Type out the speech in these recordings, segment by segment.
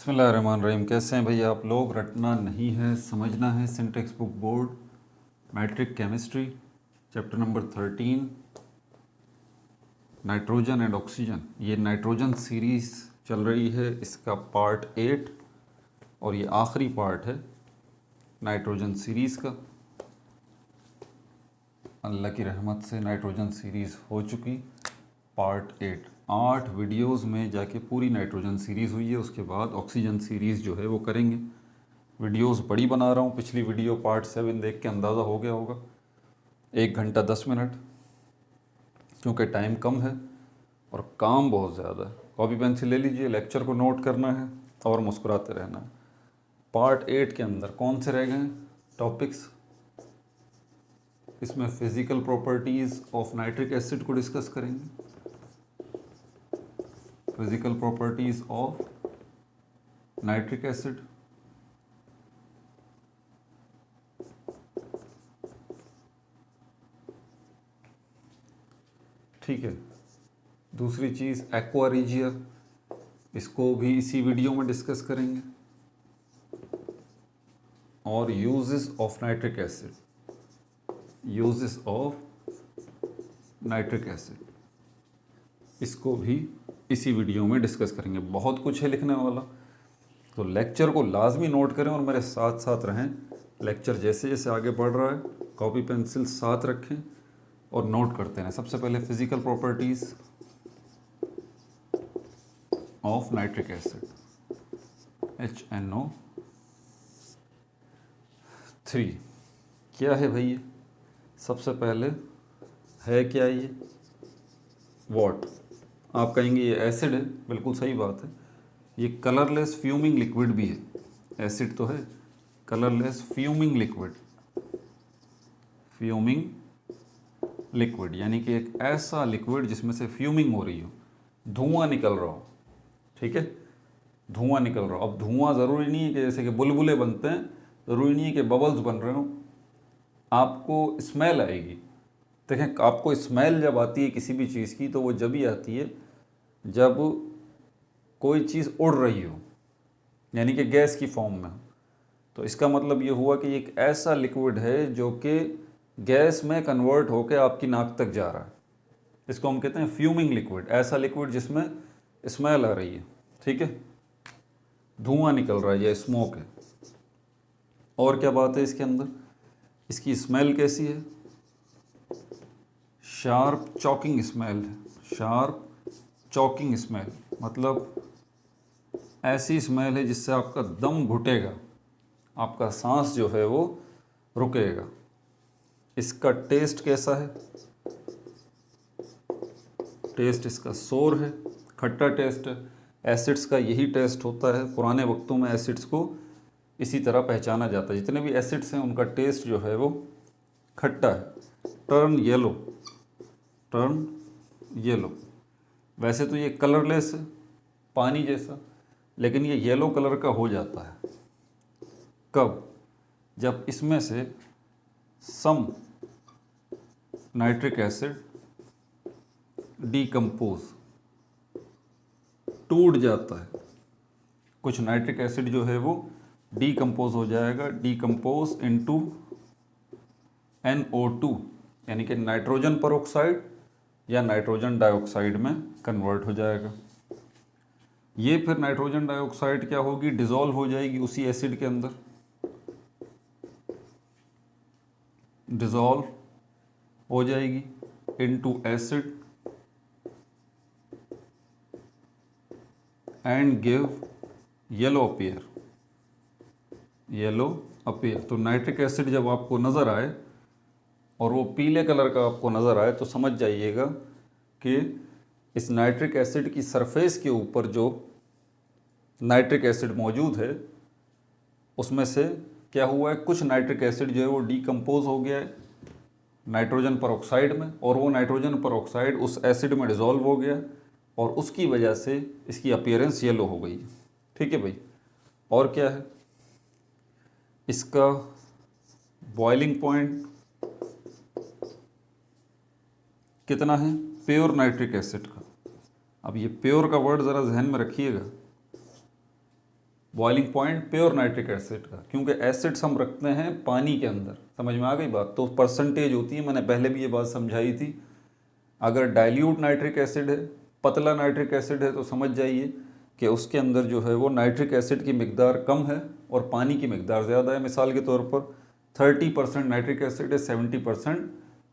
बिस्मिल्लाहिर्रहमानिर्रहीम। कैसे हैं भैया आप लोग? रटना नहीं है, समझना है। Syntax book board, matric chemistry, chapter number 13, nitrogen and oxygen. ये नाइट्रोजन सीरीज़ चल रही है, इसका पार्ट 8 और ये आखिरी पार्ट है नाइट्रोजन सीरीज़ का। अल्लाह की रहमत से नाइट्रोजन सीरीज़ हो चुकी पार्ट 8 वीडियोस में जाके पूरी नाइट्रोजन सीरीज़ हुई है। उसके बाद ऑक्सीजन सीरीज़ जो है वो करेंगे। वीडियोस बड़ी बना रहा हूँ। पिछली वीडियो पार्ट 7 देख के अंदाज़ा हो गया होगा, 1 घंटा 10 मिनट, क्योंकि टाइम कम है और काम बहुत ज़्यादा है। कॉपी पेंसिल ले लीजिए, लेक्चर को नोट करना है और मुस्कुराते रहना है। पार्ट 8 के अंदर कौन से रह गए टॉपिक्स? इसमें physical properties of nitric acid को डिस्कस करेंगे। Physical properties of nitric acid, ठीक है। दूसरी चीज़ एक्वा रिजिया, इसको भी इसी वीडियो में डिस्कस करेंगे। और uses of nitric acid, uses of nitric acid, इसको भी इसी वीडियो में डिस्कस करेंगे। बहुत कुछ है लिखने वाला, तो लेक्चर को लाजमी नोट करें और मेरे साथ साथ रहें। लेक्चर जैसे जैसे आगे बढ़ रहा है कॉपी पेंसिल साथ रखें और नोट करते रहें। सबसे पहले physical properties of nitric acid, HNO3 क्या है भाई? ये सबसे पहले है क्या ये? वॉट? आप कहेंगे ये एसिड है, बिल्कुल सही बात है। ये कलरलेस फ्यूमिंग लिक्विड भी है। एसिड तो है, colourless fuming liquid, fuming liquid यानी कि एक ऐसा लिक्विड जिसमें से फ्यूमिंग हो रही हो, धुआं निकल रहा हो, ठीक है, धुआं निकल रहा हो। अब धुआं ज़रूरी नहीं है कि जैसे कि बुलबुले बनते हैं, ज़रूरी नहीं है कि बबल्स बन रहे हो, आपको स्मेल आएगी। देखें, आपको स्मेल जब आती है किसी भी चीज़ की, तो वो जब ही आती है जब कोई चीज़ उड़ रही हो, यानी कि गैस की फॉर्म में हो। तो इसका मतलब ये हुआ कि एक ऐसा लिक्विड है जो कि गैस में कन्वर्ट होकर आपकी नाक तक जा रहा है। इसको हम कहते हैं फ्यूमिंग लिक्विड, ऐसा लिक्विड जिसमें स्मेल आ रही है, ठीक है, धुआं निकल रहा है या स्मोक है। और क्या बात है इसके अंदर? इसकी स्मेल कैसी है? शार्प चॉकिंग स्मेल है। शार्प चॉकिंग स्मेल मतलब ऐसी स्मेल है जिससे आपका दम घुटेगा, आपका सांस जो है वो रुकेगा। इसका टेस्ट कैसा है? टेस्ट इसका सोर है, खट्टा टेस्ट है। एसिड्स का यही टेस्ट होता है। पुराने वक्तों में एसिड्स को इसी तरह पहचाना जाता है। जितने भी एसिड्स हैं उनका टेस्ट जो है वो खट्टा है। Turn yellow, turn yellow. वैसे तो ये कलरलेस है, पानी जैसा, लेकिन ये येलो कलर का हो जाता है। कब? जब इसमें से सम नाइट्रिक एसिड डीकम्पोज, टूट जाता है। कुछ नाइट्रिक एसिड जो है वो डीकम्पोज हो जाएगा, डीकम्पोज इनटू NO2 यानी कि नाइट्रोजन परऑक्साइड या नाइट्रोजन डाइऑक्साइड में कन्वर्ट हो जाएगा। ये फिर नाइट्रोजन डाइऑक्साइड क्या होगी? डिज़ोल्व हो जाएगी उसी एसिड के अंदर, डिज़ोल्व हो जाएगी into acid and give yellow appear, yellow appear. तो नाइट्रिक एसिड जब आपको नज़र आए और वो पीले कलर का आपको नज़र आए तो समझ जाइएगा कि इस नाइट्रिक एसिड की सरफेस के ऊपर जो नाइट्रिक एसिड मौजूद है उसमें से क्या हुआ है? कुछ नाइट्रिक एसिड जो है वो डीकम्पोज हो गया है नाइट्रोजन परऑक्साइड में, और वो नाइट्रोजन परऑक्साइड उस एसिड में डिज़ोल्व हो गया और उसकी वजह से इसकी अपीयरेंस येलो हो गई, ठीक है भाई। और क्या है इसका बॉइलिंग पॉइंट? कितना है प्योर नाइट्रिक एसिड का? अब ये प्योर का वर्ड ज़रा जहन में रखिएगा। Boiling point pure nitric acid का, क्योंकि एसिड्स हम रखते हैं पानी के अंदर। समझ में आ गई बात? तो परसेंटेज होती है, मैंने पहले भी ये बात समझाई थी। अगर डाइल्यूट नाइट्रिक एसिड है, पतला नाइट्रिक एसिड है, तो समझ जाइए कि उसके अंदर जो है वो नाइट्रिक एसिड की मिकदार कम है और पानी की मिकदार ज़्यादा है। मिसाल के तौर पर 30% नाइट्रिक एसिड है, 70%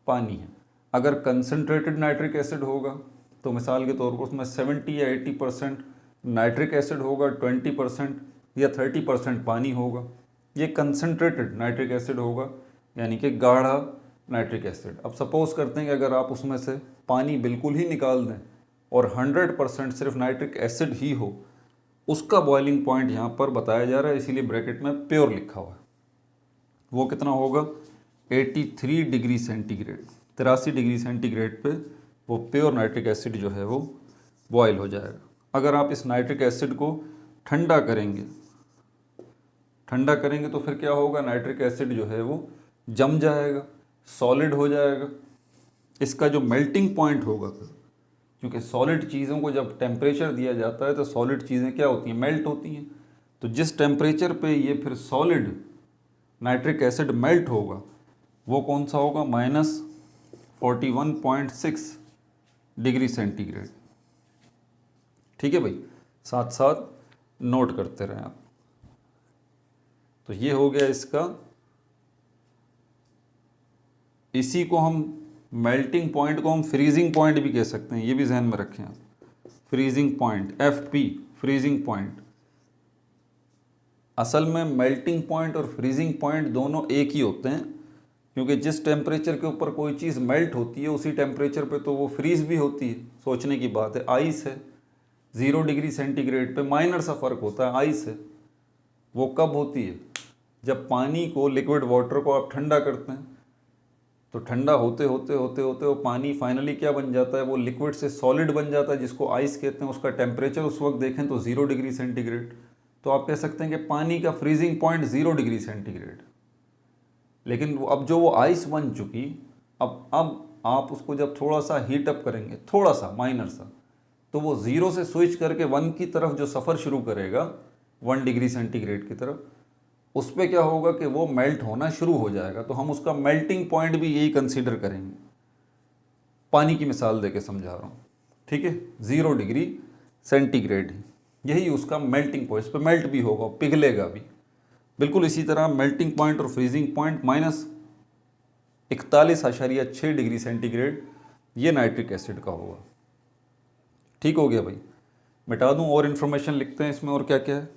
पानी है। अगर कंसनट्रेटेड नाइट्रिक एसिड होगा तो मिसाल के तौर पर उसमें 70 या 80% नाइट्रिक एसिड होगा, 20% या 30% पानी होगा। ये कंसनट्रेटेड नाइट्रिक एसिड होगा, यानी कि गाढ़ा नाइट्रिक एसिड। अब सपोज करते हैं कि अगर आप उसमें से पानी बिल्कुल ही निकाल दें और 100% सिर्फ नाइट्रिक एसिड ही हो, उसका बॉइलिंग पॉइंट यहाँ पर बताया जा रहा है, इसीलिए ब्रैकेट में प्योर लिखा हुआ है। वो कितना होगा? 83 डिग्री सेंटीग्रेड, 83 डिग्री सेंटीग्रेड पे वो प्योर नाइट्रिक एसिड जो है वो बॉयल हो जाएगा। अगर आप इस नाइट्रिक एसिड को ठंडा करेंगे तो फिर क्या होगा? नाइट्रिक एसिड जो है वो जम जाएगा, सॉलिड हो जाएगा। इसका जो मेल्टिंग पॉइंट होगा, क्योंकि सॉलिड चीज़ों को जब टेम्परेचर दिया जाता है तो सॉलिड चीज़ें क्या होती हैं? मेल्ट होती हैं। तो जिस टेम्परेचर पे ये फिर सॉलिड नाइट्रिक एसिड मेल्ट होगा वो कौन सा होगा? -41.6 डिग्री सेंटीग्रेड। ठीक है भाई, साथ साथ नोट करते रहें आप। तो ये हो गया इसका। इसी को हम मेल्टिंग पॉइंट को हम फ्रीजिंग पॉइंट भी कह सकते हैं, ये भी जहन में रखें आप। Freezing point, FP, freezing point. असल में मेल्टिंग पॉइंट और फ्रीजिंग पॉइंट दोनों एक ही होते हैं, क्योंकि जिस टेम्परेचर के ऊपर कोई चीज़ मेल्ट होती है उसी टेम्परेचर पे तो वो फ्रीज भी होती है। सोचने की बात है, आइस है 0 डिग्री सेंटीग्रेड पे, माइनर सा फ़र्क होता है, आइस है। वो कब होती है? जब पानी को, लिक्विड वाटर को आप ठंडा करते हैं, तो ठंडा होते होते होते होते वो पानी फाइनली क्या बन जाता है? वो लिक्विड से सॉलिड बन जाता है, जिसको आइस कहते हैं। उसका टेम्परेचर उस वक्त देखें तो 0 डिग्री सेंटीग्रेड। तो आप कह सकते हैं कि पानी का फ्रीजिंग पॉइंट 0 डिग्री सेंटीग्रेड। लेकिन अब जो वो आइस बन चुकी, अब आप उसको जब थोड़ा सा हीट अप करेंगे, थोड़ा सा माइनर सा, तो वो 0 से स्विच करके 1 की तरफ जो सफ़र शुरू करेगा, 1 डिग्री सेंटीग्रेड की तरफ, उस पर क्या होगा कि वो मेल्ट होना शुरू हो जाएगा। तो हम उसका मेल्टिंग पॉइंट भी यही कंसीडर करेंगे। पानी की मिसाल देके समझा रहा हूँ, ठीक है? 0 डिग्री सेंटीग्रेड यही उसका मेल्टिंग पॉइंट। इस पर मेल्ट भी होगा, पिघलेगा भी। बिल्कुल इसी तरह मेल्टिंग पॉइंट और फ्रीजिंग पॉइंट -41.6 डिग्री सेंटीग्रेड ये नाइट्रिक एसिड का होगा। ठीक हो गया भाई? मिटा दूं और इन्फॉर्मेशन लिखते हैं इसमें, और क्या क्या है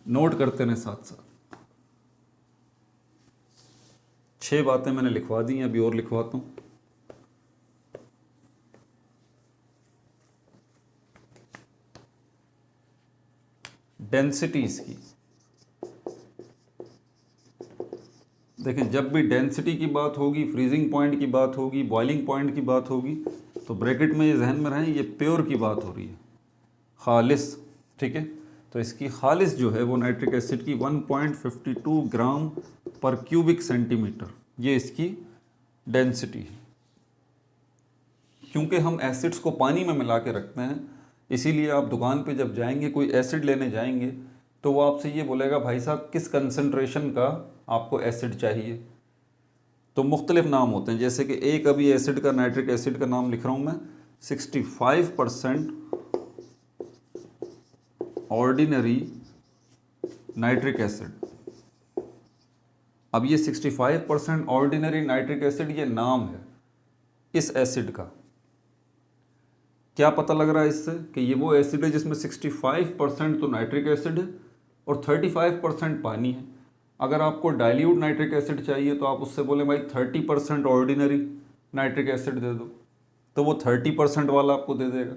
नोट करते हैं साथ साथ। 6 बातें मैंने लिखवा दी हैं, अभी और लिखवाता हूँ। डेंसिटीज की देखें, जब भी डेंसिटी की बात होगी, फ्रीजिंग पॉइंट की बात होगी, बॉइलिंग पॉइंट की बात होगी, तो ब्रैकेट में ये जहन में रहें, ये प्योर की बात हो रही है, खालिस। ठीक है? तो इसकी खालिस जो है वो नाइट्रिक एसिड की 1.52 ग्राम पर क्यूबिक सेंटीमीटर, ये इसकी डेंसिटी है। क्योंकि हम एसिड्स को पानी में मिला के रखते हैं, इसीलिए आप दुकान पे जब जाएंगे, कोई एसिड लेने जाएंगे, तो वो आपसे ये बोलेगा, भाई साहब किस कंसंट्रेशन का आपको एसिड चाहिए। तो मुख्तलिफ नाम होते हैं, जैसे कि एक अभी एसिड का, नाइट्रिक एसिड का नाम लिख रहा हूँ मैं, 65% ऑर्डिनरी नाइट्रिक एसिड। अब ये 65% ऑर्डिनरी नाइट्रिक एसिड ये नाम है इस एसिड का। क्या पता लग रहा है इससे कि ये वो एसिड है जिसमें 65% तो नाइट्रिक एसिड है और 35% पानी है। अगर आपको डाइल्यूट नाइट्रिक एसिड चाहिए तो आप उससे बोले भाई 30% ऑर्डिनरी नाइट्रिक एसिड दे दो, तो वो 30% वाला आपको दे देगा।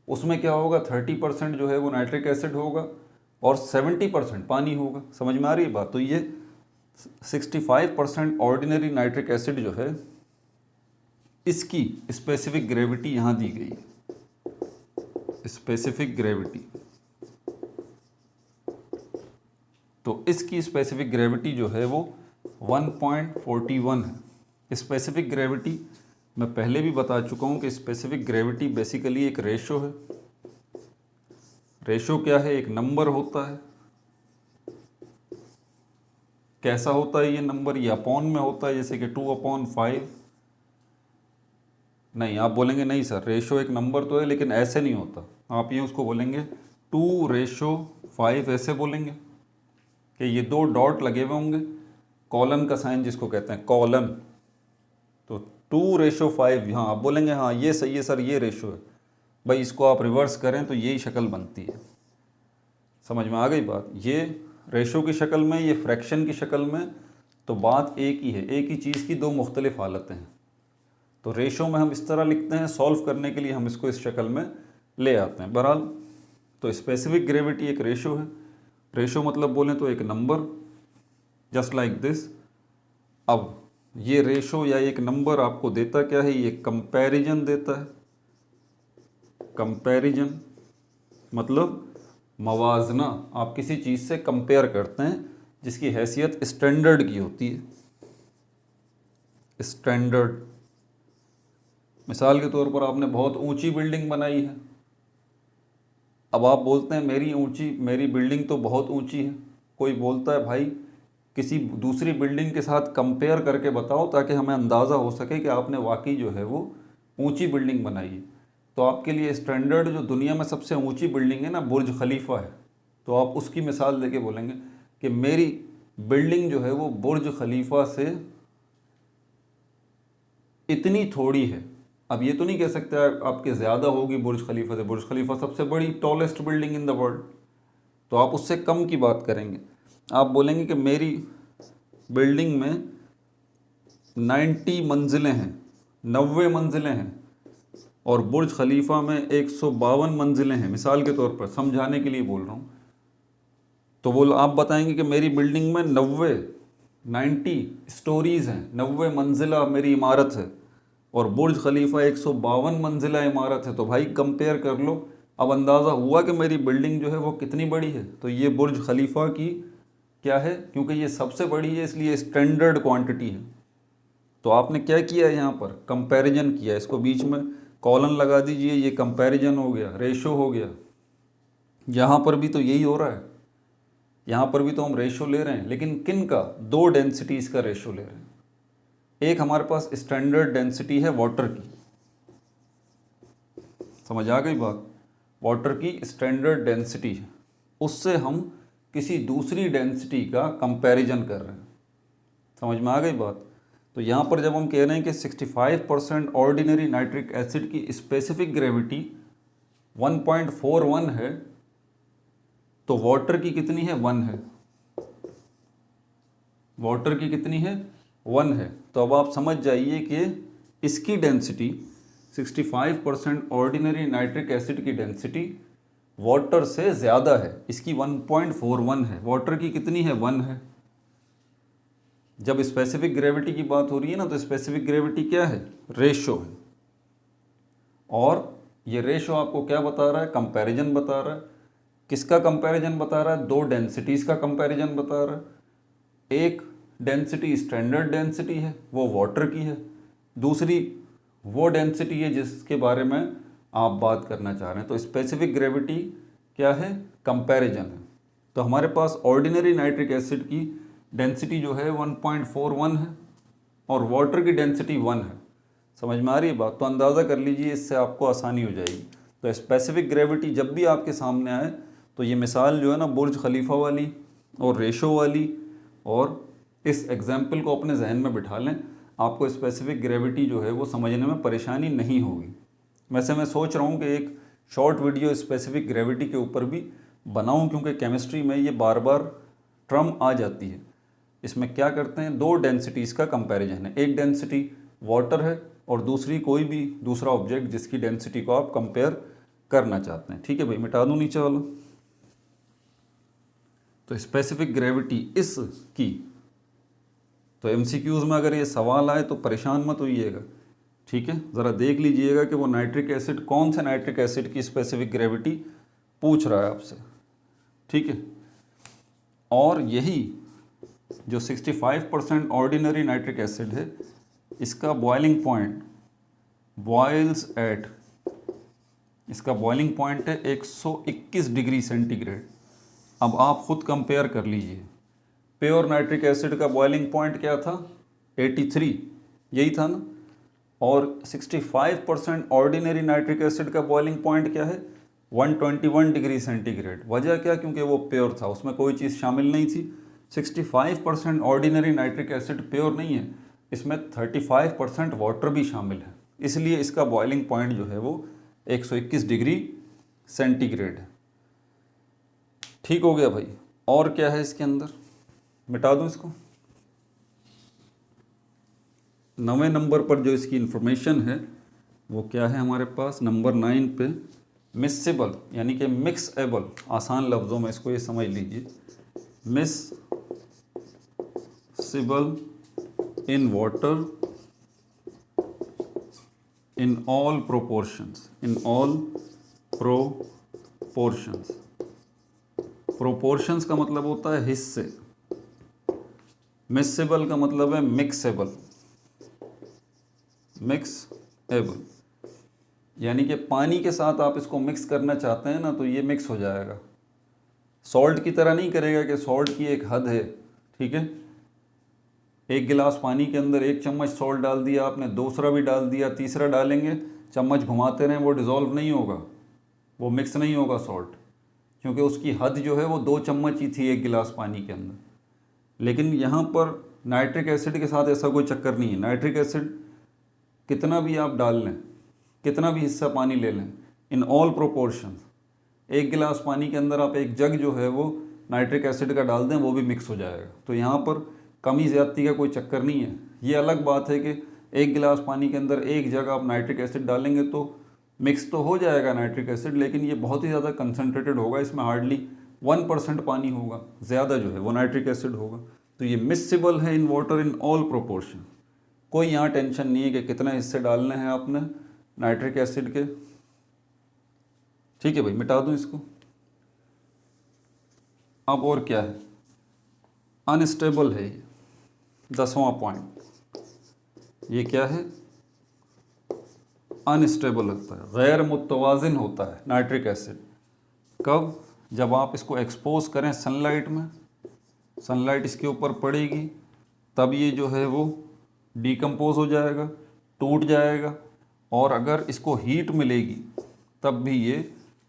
उसमें क्या होगा, 30% जो है वो नाइट्रिक एसिड होगा और 70% पानी होगा। समझ में आ रही है बात? तो ये 65% ऑर्डिनरी नाइट्रिक एसिड जो है, इसकी स्पेसिफिक ग्रेविटी यहाँ दी गई है, स्पेसिफिक ग्रेविटी। तो इसकी स्पेसिफिक ग्रेविटी जो है वो 1.41 है। स्पेसिफिक ग्रेविटी मैं पहले भी बता चुका हूँ कि स्पेसिफिक ग्रेविटी बेसिकली एक रेशो है। रेशो क्या है? एक नंबर होता है। कैसा होता है ये नंबर? ये अपॉन में होता है, जैसे कि 2/5। नहीं, आप बोलेंगे नहीं सर रेशो एक नंबर तो है लेकिन ऐसे नहीं होता। आप ये उसको बोलेंगे 2/5, ऐसे बोलेंगे कि ये दो डॉट लगे हुए होंगे, कॉलन का साइन जिसको कहते हैं कॉलन। तो 2/5, हाँ आप बोलेंगे हाँ ये सही है सर, ये रेशो है। भाई इसको आप रिवर्स करें तो यही शक्ल बनती है। समझ में आ गई बात? ये रेशो की शक्ल में, ये फ्रैक्शन की शक्ल में, तो बात एक ही है। एक ही चीज़ की दो मुख्तलिफ हालतें हैं। तो रेशो में हम इस तरह लिखते हैं, सॉल्व करने के लिए हम इसको इस शक्ल में ले आते हैं। बहरहाल तो स्पेसिफिक ग्रेविटी एक रेशो है। रेशो मतलब बोलें तो एक नंबर, जस्ट लाइक दिस। अब ये रेशो या एक नंबर आपको देता क्या है? ये कंपैरिजन देता है। कंपैरिजन मतलब मवाजना। आप किसी चीज़ से कंपेयर करते हैं जिसकी हैसियत स्टैंडर्ड की होती है। स्टैंडर्ड, मिसाल के तौर पर आपने बहुत ऊंची बिल्डिंग बनाई है। अब आप बोलते हैं मेरी बिल्डिंग तो बहुत ऊंची है। कोई बोलता है भाई किसी दूसरी बिल्डिंग के साथ कंपेयर करके बताओ ताकि हमें अंदाज़ा हो सके कि आपने वाकई जो है वो ऊंची बिल्डिंग बनाई है। तो आपके लिए स्टैंडर्ड जो दुनिया में सबसे ऊंची बिल्डिंग है ना, बुर्ज खलीफा है। तो आप उसकी मिसाल देके बोलेंगे कि मेरी बिल्डिंग जो है वो बुर्ज खलीफा से इतनी थोड़ी है। अब ये तो नहीं कह सकते आपके ज़्यादा होगी बुर्ज खलीफा से। बुर्ज खलीफा सबसे बड़ी tallest building in the world, तो आप उससे कम की बात करेंगे। आप बोलेंगे कि मेरी बिल्डिंग में 90 मंजिलें हैं, 90 मंजिलें हैं, और बुर्ज खलीफा में 152 मंजिलें हैं। मिसाल के तौर पर समझाने के लिए बोल रहा हूँ। तो बोल आप बताएंगे कि मेरी बिल्डिंग में 90 स्टोरीज़ हैं, 90 मंजिला मेरी इमारत है, और बुर्ज खलीफा 152 मंजिला इमारत है। तो भाई कंपेयर कर लो, अब अंदाज़ा हुआ कि मेरी बिल्डिंग जो है वो कितनी बड़ी है। तो ये बुर्ज खलीफा की क्या है, क्योंकि ये सबसे बड़ी है इसलिए स्टैंडर्ड क्वांटिटी है। तो आपने क्या किया यहाँ पर? कंपैरिजन किया। इसको बीच में कॉलन लगा दीजिए, ये कंपैरिजन हो गया, रेशो हो गया। यहाँ पर भी तो यही हो रहा है। यहाँ पर भी तो हम रेशो ले रहे हैं, लेकिन किन का? दो डेंसिटीज़ का रेशो ले रहे हैं। एक हमारे पास स्टैंडर्ड डेंसिटी है वाटर की। समझ आ गई बात? वाटर की स्टैंडर्ड डेंसिटी है, उससे हम किसी दूसरी डेंसिटी का कंपैरिजन कर रहे हैं। समझ में आ गई बात? तो यहाँ पर जब हम कह रहे हैं कि 65% ऑर्डिनरी नाइट्रिक एसिड की स्पेसिफिक ग्रेविटी 1.41 है, तो वाटर की कितनी है? 1 है। वाटर की कितनी है? 1 है। तो अब आप समझ जाइए कि इसकी डेंसिटी 65% ऑर्डिनरी नाइट्रिक एसिड की डेंसिटी वाटर से ज़्यादा है। इसकी 1.41 है, वाटर की कितनी है? 1 है। जब स्पेसिफिक ग्रेविटी की बात हो रही है ना, तो स्पेसिफिक ग्रेविटी क्या है? रेशो है। और ये रेशो आपको क्या बता रहा है? कंपैरिजन बता रहा है। किसका कंपैरिजन बता रहा है? दो डेंसिटीज़ का कंपैरिजन बता रहा है। एक डेंसिटी स्टैंडर्ड डेंसिटी है, वो वाटर की है। दूसरी वो डेंसिटी है जिसके बारे में आप बात करना चाह रहे हैं। तो स्पेसिफिक ग्रेविटी क्या है? कंपैरिजन है। तो हमारे पास ऑर्डिनरी नाइट्रिक एसिड की डेंसिटी जो है 1.41 है, और वाटर की डेंसिटी 1 है। समझ में आ रही है बात? तो अंदाज़ा कर लीजिए, इससे आपको आसानी हो जाएगी। तो स्पेसिफिक ग्रेविटी जब भी आपके सामने आए तो ये मिसाल जो है ना बुर्ज खलीफा वाली और रेशो वाली, और इस एग्जाम्पल को अपने जहन में बिठा लें। आपको स्पेसिफिक ग्रेविटी जो है वो समझने में परेशानी नहीं होगी। वैसे मैं सोच रहा हूँ कि एक शॉर्ट वीडियो स्पेसिफिक ग्रेविटी के ऊपर भी बनाऊँ, क्योंकि केमिस्ट्री में ये बार बार टर्म आ जाती है। इसमें क्या करते हैं? दो डेंसिटीज़ का कंपैरिजन है। एक डेंसिटी वाटर है और दूसरी कोई भी दूसरा ऑब्जेक्ट जिसकी डेंसिटी को आप कंपेयर करना चाहते हैं। ठीक है भाई, मिटा दूँ नीचे वाला। तो स्पेसिफिक ग्रेविटी इस की, तो एमसीक्यूज़ में अगर ये सवाल आए तो परेशान मत होइएगा। ठीक है, ज़रा देख लीजिएगा कि वो नाइट्रिक एसिड, कौन से नाइट्रिक एसिड की स्पेसिफिक ग्रेविटी पूछ रहा है आपसे। ठीक है, और यही जो 65% ऑर्डिनरी नाइट्रिक एसिड है, इसका बॉइलिंग पॉइंट बॉइल्स एट इसका बॉइलिंग पॉइंट है 121 डिग्री सेंटीग्रेड। अब आप खुद कंपेयर कर लीजिए, प्योर नाइट्रिक एसिड का बॉइलिंग पॉइंट क्या था, 83, यही था ना। और 65% ऑर्डिनरी नाइट्रिक एसिड का बॉइलिंग पॉइंट क्या है, 121 डिग्री सेंटीग्रेड। वजह क्या, क्योंकि वो प्योर था, उसमें कोई चीज़ शामिल नहीं थी। 65% ऑर्डिनरी नाइट्रिक एसिड प्योर नहीं है, इसमें 35% वाटर भी शामिल है, इसलिए इसका बॉइलिंग पॉइंट जो है वो 121 डिग्री सेंटीग्रेड है। ठीक हो गया भाई। और क्या है इसके अंदर, मिटा दूं इसको। 9वें नंबर पर जो इसकी इंफॉर्मेशन है वो क्या है हमारे पास, नंबर 9 पे, मिक्सेबल यानी कि मिक्सएबल, आसान लफ्ज़ों में इसको ये समझ लीजिए, miscible in water in all proportions, in all proportions. Proportions का मतलब होता है हिस्से, मिक्सेबल का मतलब है मिक्सेबल, मिक्सएबल यानी कि पानी के साथ आप इसको मिक्स करना चाहते हैं ना, तो ये मिक्स हो जाएगा। सॉल्ट की तरह नहीं करेगा कि सॉल्ट की एक हद है, ठीक है। एक गिलास पानी के अंदर 1 चम्मच सॉल्ट डाल दिया आपने, दूसरा भी डाल दिया, तीसरा डालेंगे, चम्मच घुमाते रहें, वो डिज़ोल्व नहीं होगा, वो मिक्स नहीं होगा सॉल्ट, क्योंकि उसकी हद जो है वो 2 चम्मच ही थी 1 गिलास पानी के अंदर। लेकिन यहाँ पर नाइट्रिक एसिड के साथ ऐसा कोई चक्कर नहीं है। नाइट्रिक एसिड कितना भी आप डाल लें, कितना भी हिस्सा पानी ले लें, इन ऑल प्रोपोर्शंस, 1 गिलास पानी के अंदर आप 1 जग जो है वो नाइट्रिक एसिड का डाल दें, वो भी मिक्स हो जाएगा। तो यहाँ पर कमी ज़्यादती का कोई चक्कर नहीं है। ये अलग बात है कि 1 गिलास पानी के अंदर 1 जग आप नाइट्रिक एसिड डालेंगे तो मिक्स तो हो जाएगा नाइट्रिक एसिड, लेकिन ये बहुत ही ज़्यादा कंसनट्रेटेड होगा, इसमें हार्डली 1% पानी होगा, ज़्यादा जो है वो नाइट्रिक एसिड होगा। तो ये मिक्सेबल है इन वाटर इन ऑल प्रोपोर्शन। कोई यहाँ टेंशन नहीं है कि कितने हिस्से डालने हैं आपने नाइट्रिक एसिड के। ठीक है भाई, मिटा दूँ इसको। अब और क्या है, अनस्टेबल है ये 10वां पॉइंट। ये क्या है, अनस्टेबल होता है, गैर मुतवाज़िन होता है नाइट्रिक एसिड। कब, जब आप इसको एक्सपोज करें सनलाइट में, सनलाइट इसके ऊपर पड़ेगी, तब ये जो है वो डिकम्पोज हो जाएगा, टूट जाएगा। और अगर इसको हीट मिलेगी तब भी ये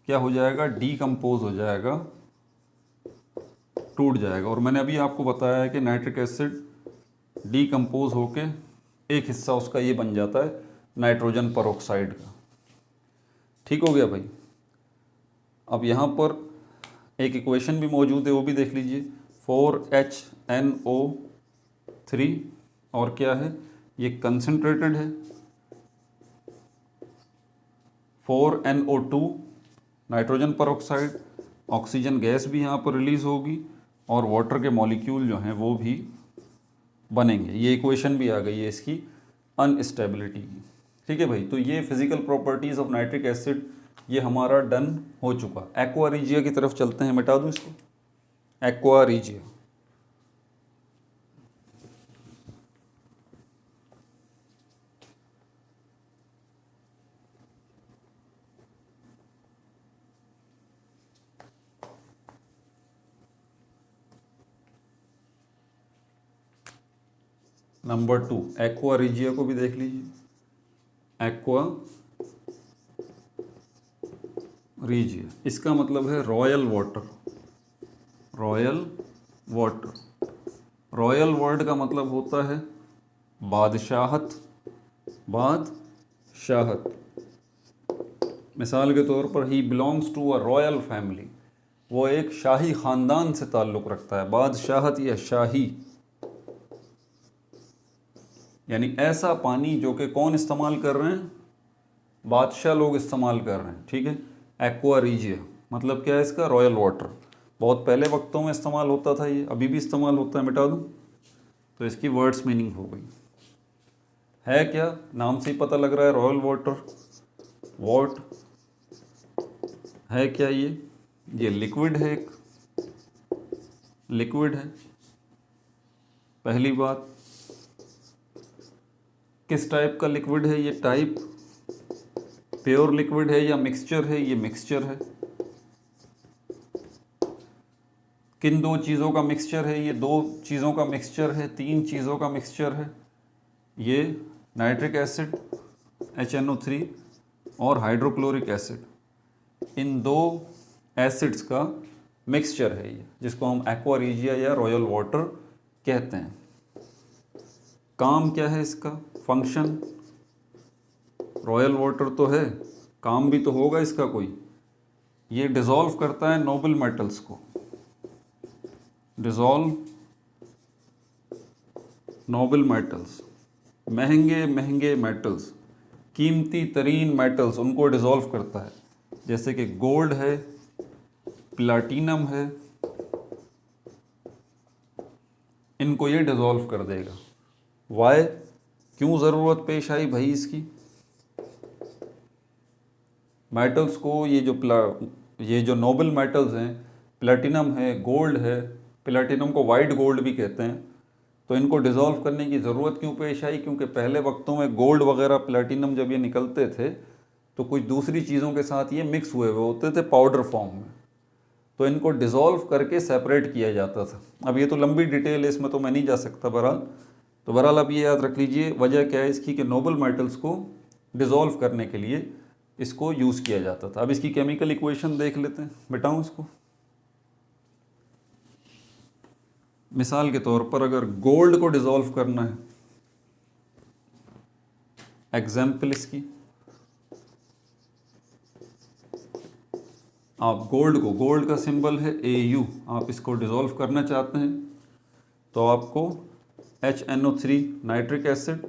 क्या हो जाएगा, डिकम्पोज हो जाएगा, टूट जाएगा। और मैंने अभी आपको बताया है कि नाइट्रिक एसिड डिकम्पोज होके एक हिस्सा उसका ये बन जाता है नाइट्रोजन परऑक्साइड का। ठीक हो गया भाई। अब यहाँ पर एक इक्वेशन भी मौजूद है, वो भी देख लीजिए, 4HNO3, और क्या है, ये कंसनट्रेटेड है, 4NO2 nitrogen peroxide, oxygen gas भी यहाँ पर रिलीज होगी और वाटर के मॉलिक्यूल जो हैं वो भी बनेंगे। ये इक्वेशन भी आ गई है इसकी अनस्टेबिलिटी की। ठीक है भाई, तो ये physical properties of nitric acid ये हमारा डन हो चुका। एक्वा रीजिया की तरफ चलते हैं, मिटा दूँ इसको, aqua regia. Number 2, aqua regia को भी देख लीजिए। एक्वा रीजिया, इसका मतलब है royal water, royal water. Royal word का मतलब होता है बादशाहत, बादशाहत। मिसाल के तौर पर he belongs to a royal family, वो एक शाही ख़ानदान से ताल्लुक़ रखता है। बादशाहत या शाही, यानी ऐसा पानी जो कि कौन इस्तेमाल कर रहे हैं, बादशाह लोग इस्तेमाल कर रहे हैं। ठीक है, एक्वा रीजिया मतलब क्या है इसका, रॉयल वाटर। बहुत पहले वक्तों में इस्तेमाल होता था, ये अभी भी इस्तेमाल होता है, मिटा दूँ तो इसकी वर्ड्स मीनिंग हो गई। है क्या, नाम से ही पता लग रहा है, रॉयल वाटर। वॉट है क्या ये लिक्विड है, एक लिक्विड है। पहली बात, किस टाइप का लिक्विड है ये, टाइप प्योर लिक्विड है या मिक्सचर है? ये मिक्सचर है। किन दो चीज़ों का मिक्सचर है? ये दो चीज़ों का मिक्सचर है, तीन चीज़ों का मिक्सचर है। ये नाइट्रिक एसिड HNO3 और हाइड्रोक्लोरिक एसिड, इन दो एसिड्स का मिक्सचर है ये, जिसको हम एक्वा रीजिया या रॉयल वाटर कहते हैं। काम क्या है इसका? फंक्शन, रॉयल वाटर तो है, काम भी तो होगा इसका कोई। ये डिसॉल्व करता है नोबल मेटल्स को, डिसॉल्व नोबल मेटल्स, महंगे महंगे मेटल्स, कीमती तरीन मेटल्स, उनको डिसॉल्व करता है। जैसे कि गोल्ड है, प्लाटिनम है, इनको ये डिसॉल्व कर देगा। वाई? क्यों ज़रूरत पेश आई भाई इसकी? मेटल्स को, ये जो नोबल मेटल्स हैं, प्लेटिनम है, गोल्ड है, प्लेटिनम को वाइट गोल्ड भी कहते हैं, तो इनको डिसॉल्व करने की ज़रूरत क्यों पेश आई? क्योंकि पहले वक्तों में गोल्ड वगैरह, प्लेटिनम जब ये निकलते थे तो कुछ दूसरी चीज़ों के साथ ये मिक्स हुए हुए होते थे पाउडर फॉर्म में, तो इनको डिसॉल्व करके सेपरेट किया जाता था। अब ये तो लंबी डिटेल है, इसमें तो मैं नहीं जा सकता। बहरहाल अब ये याद रख लीजिए वजह क्या है इसकी, कि नोबल मेटल्स को डिसॉल्व करने के लिए इसको यूज़ किया जाता था। अब इसकी केमिकल इक्वेशन देख लेते हैं, मिटाऊँ इसको। मिसाल के तौर पर अगर गोल्ड को डिसॉल्व करना है, एग्जाम्पल इसकी, आप गोल्ड का सिंबल है AU, आप इसको डिसॉल्व करना चाहते हैं तो आपको HNO3 नाइट्रिक एसिड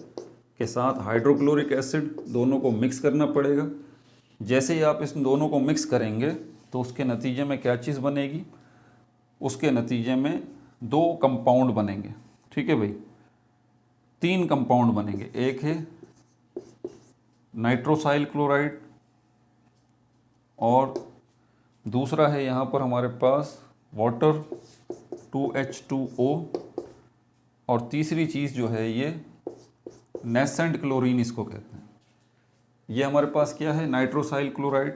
के साथ हाइड्रोक्लोरिक एसिड दोनों को मिक्स करना पड़ेगा। जैसे ही आप इस दोनों को मिक्स करेंगे तो उसके नतीजे में क्या चीज़ बनेगी? उसके नतीजे में दो कंपाउंड बनेंगे। ठीक है भाई, तीन कंपाउंड बनेंगे। एक है नाइट्रोसाइल क्लोराइड और दूसरा है यहाँ पर हमारे पास वाटर 2H2O, और तीसरी चीज़ जो है ये नेसेंट क्लोरीन इसको कहते हैं। ये हमारे पास क्या है? नाइट्रोसाइल क्लोराइड,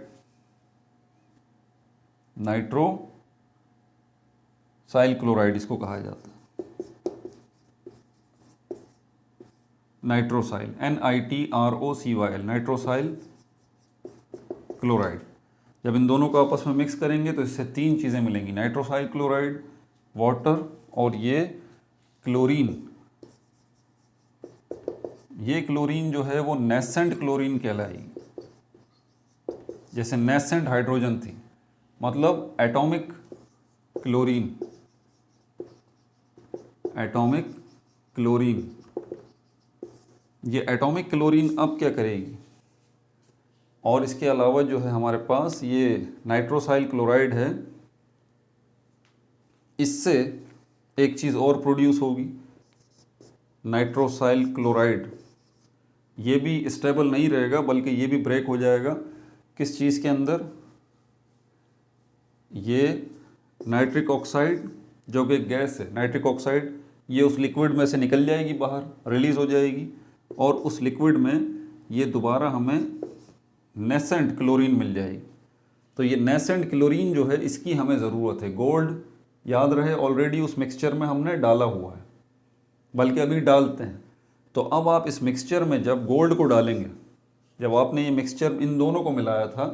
नाइट्रोसाइल क्लोराइड इसको कहा जाता है, नाइट्रोसाइल NITROCYL, नाइट्रोसाइल क्लोराइड। जब इन दोनों को आपस में मिक्स करेंगे तो इससे तीन चीज़ें मिलेंगी, नाइट्रोसाइल क्लोराइड, वाटर और ये क्लोरीन। ये क्लोरीन जो है वो नेसेंट क्लोरीन कहलाएगी। जैसे नेसेंट हाइड्रोजन थी, मतलब एटॉमिक क्लोरीन, एटॉमिक क्लोरीन। ये एटॉमिक क्लोरीन अब क्या करेगी? और इसके अलावा जो है हमारे पास ये नाइट्रोसाइल क्लोराइड है, इससे एक चीज़ और प्रोड्यूस होगी, नाइट्रोसाइल क्लोराइड। ये भी स्टेबल नहीं रहेगा बल्कि ये भी ब्रेक हो जाएगा। किस चीज़ के अंदर? ये नाइट्रिक ऑक्साइड जो कि गैस है, नाइट्रिक ऑक्साइड, ये उस लिक्विड में से निकल जाएगी बाहर, रिलीज़ हो जाएगी, और उस लिक्विड में ये दोबारा हमें नेसेंट क्लोरीन मिल जाएगी। तो ये नेसेंट क्लोरीन जो है इसकी हमें ज़रूरत है। गोल्ड याद रहे ऑलरेडी उस मिक्सचर में हमने डाला हुआ है, बल्कि अभी डालते हैं। तो अब आप इस मिक्सचर में जब गोल्ड को डालेंगे, जब आपने ये मिक्सचर इन दोनों को मिलाया था,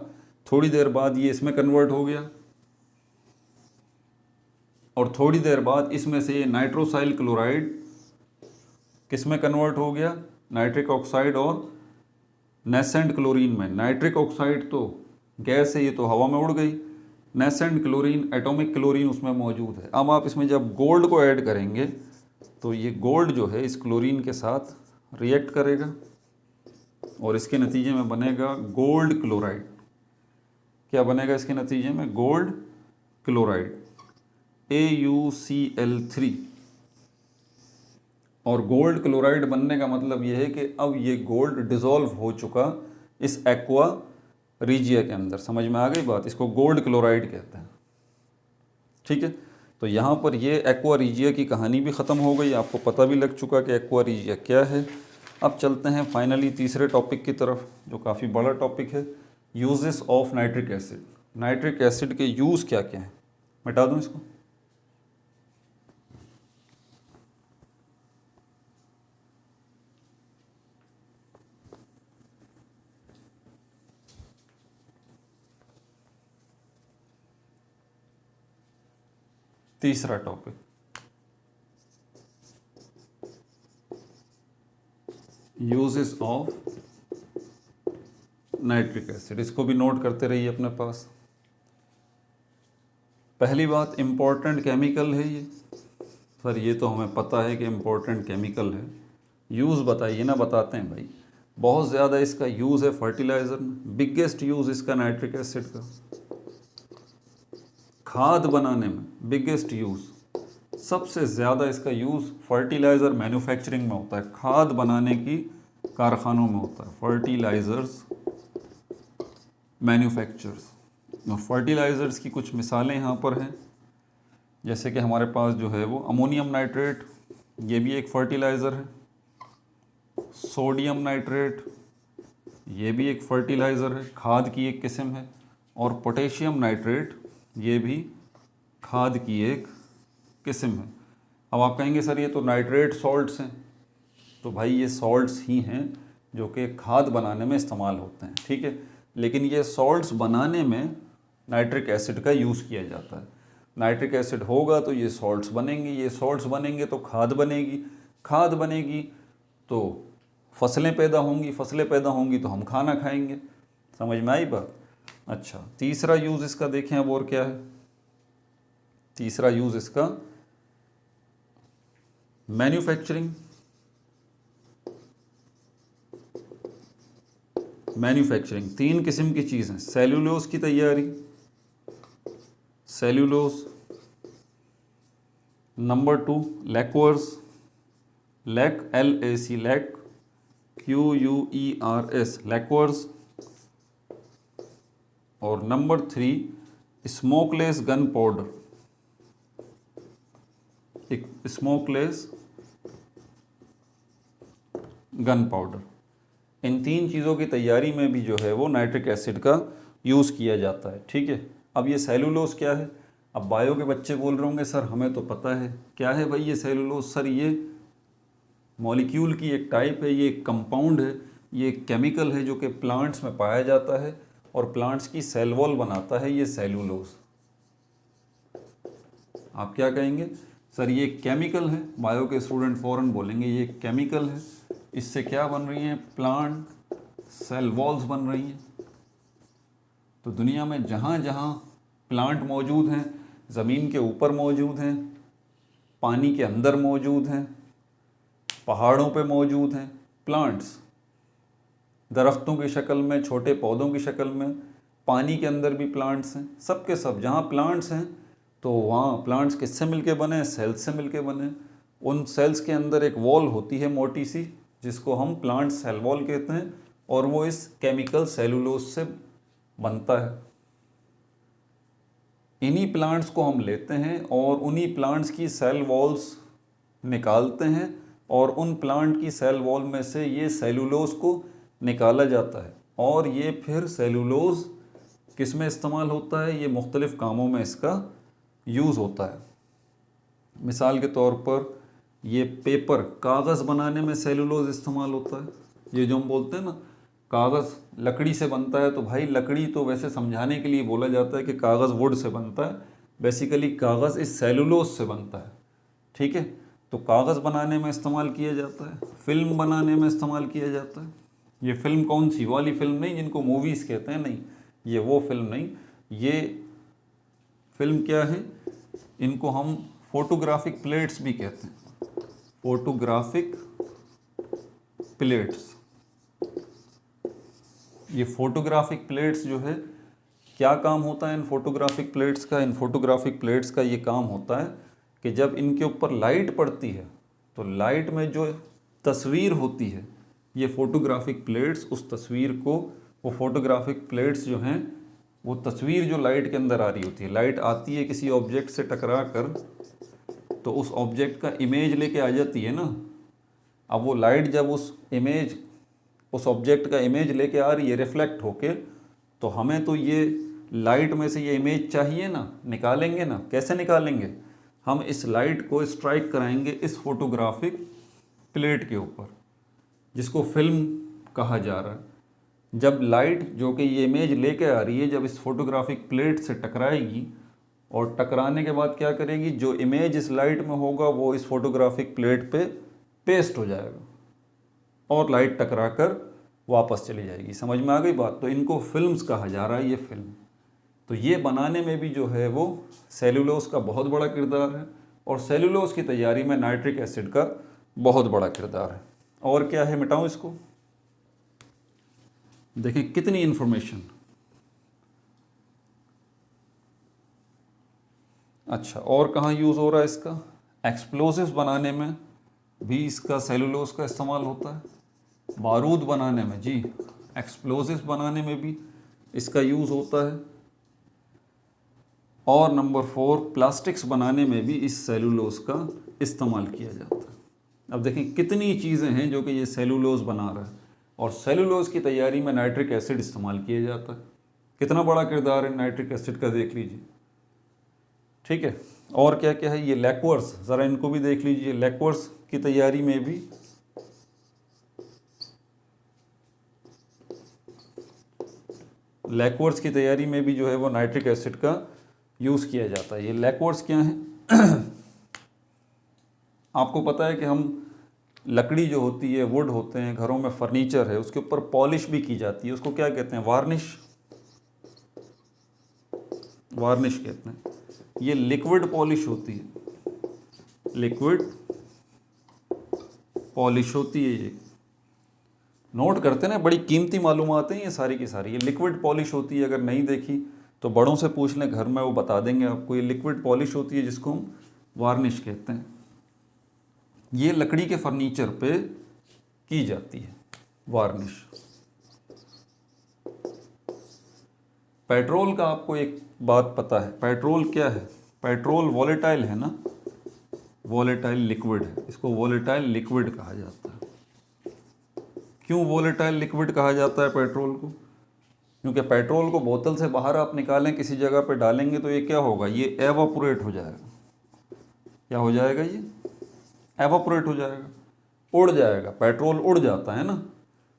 थोड़ी देर बाद ये इसमें कन्वर्ट हो गया, और थोड़ी देर बाद इसमें से ये नाइट्रोसाइल क्लोराइड किस में कन्वर्ट हो गया? नाइट्रिक ऑक्साइड और नेसेंट क्लोरीन में। नाइट्रिक ऑक्साइड तो गैस है, ये तो हवा में उड़ गई। नेसेंट क्लोरीन, एटॉमिक क्लोरीन उसमें मौजूद है। अब आप इसमें जब गोल्ड को ऐड करेंगे तो ये गोल्ड जो है इस क्लोरीन के साथ रिएक्ट करेगा और इसके नतीजे में बनेगा गोल्ड क्लोराइड। क्या बनेगा इसके नतीजे में? Gold chloride, AuCl3। और गोल्ड क्लोराइड बनने का मतलब यह है कि अब ये गोल्ड डिसॉल्व हो चुका इस एक्वा रीजिया के अंदर। समझ में आ गई बात? इसको गोल्ड क्लोराइड कहते हैं। ठीक है, तो यहाँ पर ये एक्वा रीजिया की कहानी भी ख़त्म हो गई। आपको पता भी लग चुका कि एक्वा रीजिया क्या है। अब चलते हैं फाइनली तीसरे टॉपिक की तरफ, जो काफ़ी बड़ा टॉपिक है, uses of nitric acid. Nitric acid के यूज़ क्या क्या हैं, मिटा दूँ इसको। तीसरा topic, uses of nitric acid. इसको भी नोट करते रहिए अपने पास। पहली बात, इम्पोर्टेंट केमिकल है ये। सर ये तो हमें पता है कि इम्पोर्टेंट केमिकल है, यूज़ बताइए ना। बताते हैं भाई, बहुत ज़्यादा इसका यूज़ है फर्टिलाइज़र में। बिगेस्ट यूज़ इसका नाइट्रिक एसिड का खाद बनाने में, बिगेस्ट यूज़, सबसे ज़्यादा इसका यूज़ फर्टिलाइज़र मैन्युफैक्चरिंग में होता है, खाद बनाने की कारखानों में होता है, फर्टिलाइज़र्स मैन्युफैक्चरर्स। और फर्टिलाइज़र्स की कुछ मिसालें यहाँ पर हैं, जैसे कि हमारे पास जो है वो अमोनियम नाइट्रेट, ये भी एक फर्टिलाइज़र है। सोडियम नाइट्रेट, ये भी एक फर्टिलाइज़र है, खाद की एक किस्म है। और पोटेशियम नाइट्रेट, ये भी खाद की एक किस्म है। अब आप कहेंगे सर ये तो नाइट्रेट सॉल्ट्स हैं, तो भाई ये सॉल्ट्स ही हैं जो कि खाद बनाने में इस्तेमाल होते हैं, ठीक है। लेकिन ये सॉल्ट्स बनाने में नाइट्रिक एसिड का यूज़ किया जाता है। नाइट्रिक एसिड होगा तो ये सॉल्ट्स बनेंगे, ये सॉल्ट्स बनेंगे तो खाद बनेगी, खाद बनेगी तो फसलें पैदा होंगी, फसलें पैदा होंगी तो हम खाना खाएंगे। समझ में आई बात। अच्छा, तीसरा यूज़ इसका देखें अब और क्या है। तीसरा यूज़ इसका मैन्युफैक्चरिंग। मैन्युफैक्चरिंग तीन किस्म की चीज़ हैं। सेल्यूलोज की तैयारी, cellulose. Number 2 lacquers, lac LAC, lac QUERS, lacquers. और नंबर 3 स्मोकलेस गन पाउडर, एक स्मोकलेस गन पाउडर। इन तीन चीज़ों की तैयारी में भी जो है वो नाइट्रिक एसिड का यूज़ किया जाता है, ठीक है। अब ये सेलुलोज क्या है। अब बायो के बच्चे बोल रहे होंगे सर हमें तो पता है, क्या है भाई ये सेलुलोज। सर ये मॉलिक्यूल की एक टाइप है, ये एक कंपाउंड है, ये एक केमिकल है जो कि प्लांट्स में पाया जाता है और प्लांट्स की सेल वॉल बनाता है ये सेलुलोज। आप क्या कहेंगे सर ये केमिकल है, बायो के स्टूडेंट फ़ौरन बोलेंगे ये केमिकल है, इससे क्या बन रही हैं, प्लांट सेल वॉल्स बन रही हैं। तो दुनिया में जहाँ जहाँ प्लांट मौजूद हैं, ज़मीन के ऊपर मौजूद हैं, पानी के अंदर मौजूद हैं, पहाड़ों पे मौजूद हैं, प्लांट्स दरख्तों की शक्ल में, छोटे पौधों की शक्ल में, पानी के अंदर भी प्लांट्स हैं, सब के सब जहाँ प्लांट्स हैं तो वहाँ प्लांट्स किससे मिलके बने, सेल्स से मिलके बने। उन सेल्स के अंदर एक वॉल होती है मोटी सी, जिसको हम प्लांट सेल वॉल कहते हैं, और वो इस केमिकल सेलुलोज से बनता है। इन्हीं प्लांट्स को हम लेते हैं और उन्हीं प्लांट्स की सेल वॉल्स निकालते हैं, और उन प्लांट की सेल वॉल में से ये सेलुलोज को निकाला जाता है, और ये फिर सेलुलोज किस में इस्तेमाल होता है, ये मुख्तलिफ़ कामों में इसका यूज़ होता है। मिसाल के तौर पर ये पेपर, कागज़ बनाने में सेलुलोज इस्तेमाल होता है। ये जो हम बोलते हैं ना कागज़ लकड़ी से बनता है, तो भाई लकड़ी तो वैसे समझाने के लिए बोला जाता है कि कागज़ वुड से बनता है, बेसिकली कागज़ इस सेलुलोज से बनता है, ठीक है। तो कागज़ बनाने में इस्तेमाल किया जाता है, फिल्म बनाने में इस्तेमाल किया जाता है। ये फिल्म कौन सी वाली फिल्म नहीं जिनको मूवीज़ कहते हैं, नहीं, ये वो फिल्म नहीं। ये फिल्म क्या है, इनको हम फोटोग्राफिक प्लेट्स भी कहते हैं, फोटोग्राफिक प्लेट्स। ये फोटोग्राफिक प्लेट्स जो है, क्या काम होता है इन फोटोग्राफिक प्लेट्स का। इन फोटोग्राफिक प्लेट्स का ये काम होता है कि जब इनके ऊपर लाइट पड़ती है तो लाइट में जो तस्वीर होती है, ये फोटोग्राफिक प्लेट्स उस तस्वीर को, वो फोटोग्राफिक प्लेट्स जो हैं वो तस्वीर जो लाइट के अंदर आ रही होती है, लाइट आती है किसी ऑब्जेक्ट से टकरा कर तो उस ऑब्जेक्ट का इमेज लेके आ जाती है ना। अब वो लाइट जब उस ऑब्जेक्ट का इमेज लेके आ रही है रिफ्लेक्ट होके, तो हमें तो ये लाइट में से ये इमेज चाहिए ना, निकालेंगे ना। कैसे निकालेंगे? हम इस लाइट को स्ट्राइक कराएंगे इस फोटोग्राफिक प्लेट के ऊपर, जिसको फिल्म कहा जा रहा है। जब लाइट जो कि ये इमेज लेके आ रही है, जब इस फोटोग्राफिक प्लेट से टकराएगी और टकराने के बाद क्या करेगी, जो इमेज इस लाइट में होगा वो इस फोटोग्राफिक प्लेट पे पेस्ट हो जाएगा और लाइट टकरा कर वापस चली जाएगी। समझ में आ गई बात? तो इनको फिल्म्स कहा जा रहा है, ये फिल्म। तो ये बनाने में भी जो है वो सेलुलोज का बहुत बड़ा किरदार है, और सेलुलोज की तैयारी में नाइट्रिक एसिड का बहुत बड़ा किरदार है। और क्या है, मिटाऊं इसको? देखें कितनी इंफॉर्मेशन। अच्छा, और कहाँ यूज़ हो रहा है इसका? एक्सप्लोसिव्स बनाने में भी इसका सेलुलोज का इस्तेमाल होता है। बारूद बनाने में, जी, एक्सप्लोसिव्स बनाने में भी इसका यूज़ होता है। और नंबर 4, प्लास्टिक्स बनाने में भी इस सेलुलोज का इस्तेमाल किया जाता है। अब देखें कितनी चीज़ें हैं जो कि ये सेलुलोज बना रहा है, और सेलुलोज की तैयारी में नाइट्रिक एसिड इस्तेमाल किया जाता है। कितना बड़ा किरदार है नाइट्रिक एसिड का, देख लीजिए। ठीक है, और क्या क्या है? ये लैक्वर्स, ज़रा इनको भी देख लीजिए। लैक्वर्स की तैयारी में भी जो है वो नाइट्रिक एसिड का यूज़ किया जाता है। ये लैक्वर्स क्या हैं? आपको पता है कि हम लकड़ी जो होती है, वुड होते हैं, घरों में फर्नीचर है, उसके ऊपर पॉलिश भी की जाती है। उसको क्या कहते हैं? वार्निश। वार्निश कहते हैं। ये लिक्विड पॉलिश होती है, लिक्विड पॉलिश होती है। ये नोट करते ना, बड़ी कीमती मालूमात हैं ये सारी की सारी। ये लिक्विड पॉलिश होती है, अगर नहीं देखी तो बड़ों से पूछ लें घर में, वो बता देंगे आपको। ये लिक्विड पॉलिश होती है जिसको हम वार्निश कहते हैं। ये लकड़ी के फर्नीचर पे की जाती है वार्निश। पेट्रोल का आपको एक बात पता है, पेट्रोल क्या है? पेट्रोल वॉलेटाइल है ना, वॉलेटाइल लिक्विड है। इसको वॉलेटाइल लिक्विड कहा जाता है। क्यों वॉलेटाइल लिक्विड कहा जाता है पेट्रोल को? क्योंकि पेट्रोल को बोतल से बाहर आप निकालें, किसी जगह पे डालेंगे तो ये क्या होगा? ये एवापोरेट हो जाएगा। क्या हो जाएगा? ये एवापोरेट हो जाएगा, उड़ जाएगा। पेट्रोल उड़ जाता है ना।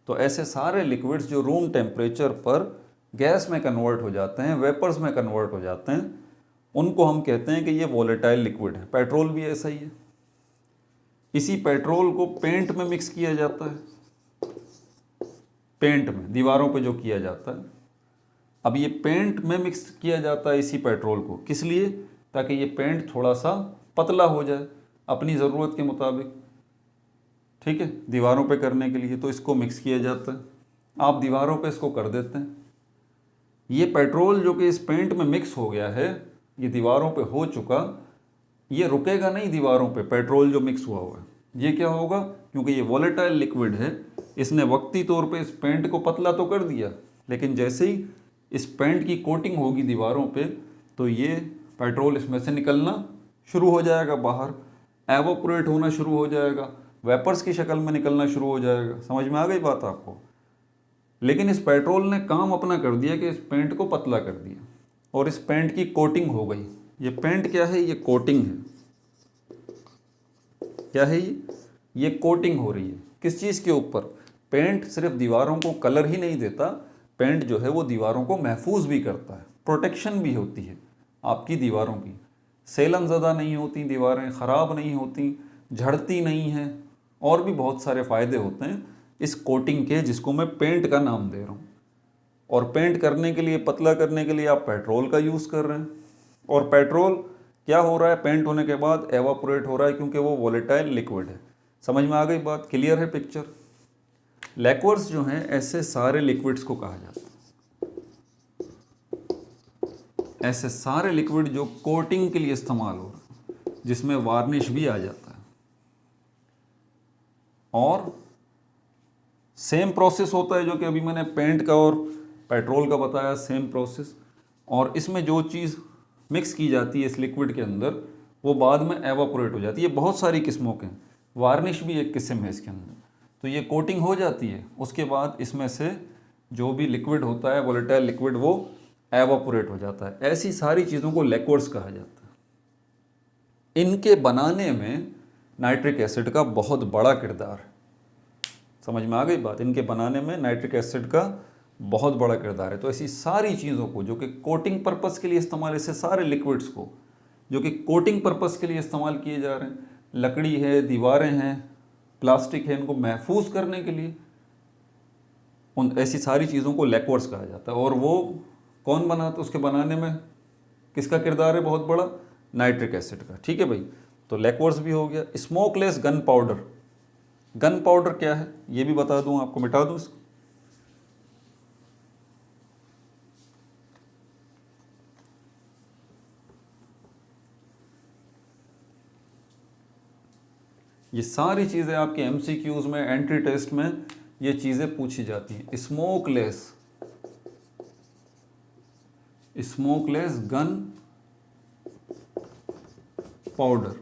तो ऐसे सारे लिक्विड्स जो रूम टेम्परेचर पर गैस में कन्वर्ट हो जाते हैं, वेपर्स में कन्वर्ट हो जाते हैं, उनको हम कहते हैं कि ये वॉलेटाइल लिक्विड है। पेट्रोल भी ऐसा ही है। इसी पेट्रोल को पेंट में मिक्स किया जाता है, पेंट में, दीवारों पे जो किया जाता है। अब ये पेंट में मिक्स किया जाता है इसी पेट्रोल को, किस लिए? ताकि ये पेंट थोड़ा सा पतला हो जाए अपनी ज़रूरत के मुताबिक। ठीक है, दीवारों पे करने के लिए तो इसको मिक्स किया जाता है। आप दीवारों पे इसको कर देते हैं। ये पेट्रोल जो कि इस पेंट में मिक्स हो गया है, ये दीवारों पे हो चुका, ये रुकेगा नहीं दीवारों पे। पेट्रोल जो मिक्स हुआ हुआ है, ये क्या होगा? क्योंकि ये वॉलेटाइल लिक्विड है, इसने वक्ती तौर पे इस पेंट को पतला तो कर दिया, लेकिन जैसे ही इस पेंट की कोटिंग होगी दीवारों पे, तो ये पेट्रोल इसमें से निकलना शुरू हो जाएगा बाहर, एवोपरेट होना शुरू हो जाएगा, वेपर्स की शक्ल में निकलना शुरू हो जाएगा। समझ में आ गई बात आपको? लेकिन इस पेट्रोल ने काम अपना कर दिया कि इस पेंट को पतला कर दिया, और इस पेंट की कोटिंग हो गई। ये पेंट क्या है? ये कोटिंग है। क्या है ये कोटिंग हो रही है किस चीज़ के ऊपर? पेंट सिर्फ दीवारों को कलर ही नहीं देता, पेंट जो है वो दीवारों को महफूज भी करता है, प्रोटेक्शन भी होती है आपकी दीवारों की। सेलन ज़दा नहीं होती दीवारें, ख़राब नहीं होती, झड़ती नहीं हैं, और भी बहुत सारे फ़ायदे होते हैं इस कोटिंग के, जिसको मैं पेंट का नाम दे रहा हूँ। और पेंट करने के लिए, पतला करने के लिए आप पेट्रोल का यूज़ कर रहे हैं। और पेट्रोल क्या हो रहा है? पेंट होने के बाद एवापोरेट हो रहा है, क्योंकि वो वॉलेटाइल लिक्विड है। समझ में आ गई बात? क्लियर है पिक्चर? लिक्विड्स जो हैं, ऐसे सारे लिक्विड्स को कहा जाता है, ऐसे सारे लिक्विड जो कोटिंग के लिए इस्तेमाल हो रहा है, जिसमें वार्निश भी आ जाता है। और सेम प्रोसेस होता है जो कि अभी मैंने पेंट का और पेट्रोल का बताया, सेम प्रोसेस। और इसमें जो चीज़ मिक्स की जाती है इस लिक्विड के अंदर, वो बाद में एवापोरेट हो जाती है। ये बहुत सारी किस्मों के हैं, वार्निश भी एक किस्म है इसके अंदर। तो ये कोटिंग हो जाती है, उसके बाद इसमें से जो भी लिक्विड होता है, वोलेटाइल लिक्विड, वो एवापोरेट हो जाता है। ऐसी सारी चीज़ों को लिक्विड्स कहा जाता है। इनके बनाने में नाइट्रिक एसिड का बहुत बड़ा किरदार है। समझ में आ गई बात? इनके बनाने में नाइट्रिक एसिड का बहुत बड़ा किरदार है। तो ऐसी सारी चीज़ों को जो कि कोटिंग पर्पस के लिए इस्तेमाल, ऐसे सारे लिक्विड्स को जो कि कोटिंग पर्पस के लिए इस्तेमाल किए जा रहे हैं, लकड़ी है, दीवारें हैं, प्लास्टिक है, इनको महफूज करने के लिए, उन ऐसी सारी चीज़ों को लिक्विड्स कहा जाता है। और वो कौन बनाता है? उसके बनाने में किसका किरदार है बहुत बड़ा? नाइट्रिक एसिड का। ठीक है भाई, तो लिक्विड्स भी हो गया। Smokeless gun powder, gun powder क्या है ये भी बता दूं आपको, मिटा दूं इसको। ये सारी चीज़ें आपके एमसीक्यूज में, एंट्री टेस्ट में ये चीज़ें पूछी जाती हैं। Smokeless gun powder.